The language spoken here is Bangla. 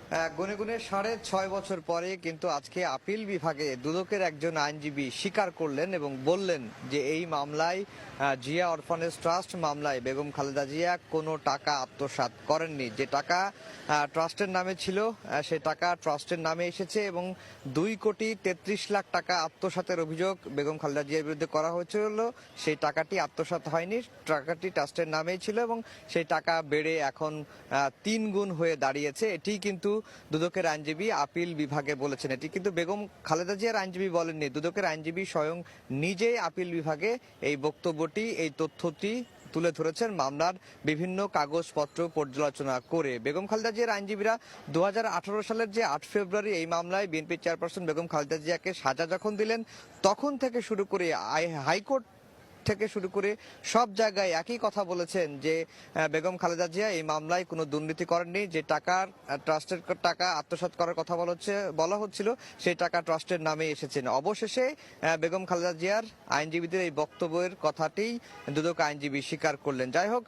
গুনে গুনে 6.5 বছর পরে কিন্তু আজকে আপিল বিভাগে দুদকের একজন আইনজীবী স্বীকার করলেন এবং বললেন যে এই মামলায় জিয়া অরফানেজ ট্রাস্ট মামলায় বেগম খালেদা জিয়া কোনো টাকা আত্মসাৎ করেননি। যে টাকা ট্রাস্টের নামে ছিল সে টাকা ট্রাস্টের নামে এসেছে এবং 2,33,00,000 টাকা আত্মসাতের অভিযোগ বেগম খালেদা জিয়ার বিরুদ্ধে করা হয়েছিল। সেই টাকাটি আত্মসাৎ হয়নি, টাকাটি ট্রাস্টের নামেই ছিল এবং সেই টাকা বেড়ে এখন 3 গুণ হয়ে দাঁড়িয়েছে। এটি কিন্তু দুদকের আইনজীবী আপিল বিভাগে বলেছেন। এটি কিন্তু বেগম খালেদা জিয়ার আইনজীবী বলেননি, দুদকের আইনজীবী স্বয়ং নিজেই আপিল বিভাগে এই বক্তব্যটি, এই তথ্যটি তুলে ধরেছেন মামলার বিভিন্ন কাগজপত্র পর্যালোচনা করে। বেগম খালেদা জিয়ার আইনজীবীরা 2018 সালের যে 8 ফেব্রুয়ারি এই মামলায় বিএনপি চেয়ারপারসন বেগম খালেদা জিয়াকে সাজা যখন দিলেন, তখন থেকে শুরু করে হাইকোর্ট থেকে শুরু করে সব জায়গায় একই কথা বলেছেন যে বেগম খালেদা জিয়া এই মামলায় কোনো দুর্নীতি করেননি। যে টাকার ট্রাস্টের টাকা আত্মসাৎ করার কথা বলা হচ্ছিল সেই টাকা ট্রাস্টের নামে এসেছেন। অবশেষে বেগম খালেদা জিয়ার আইনজীবীদের এই বক্তব্যের কথাটি দুদক আইনজীবী স্বীকার করলেন। যাই হোক,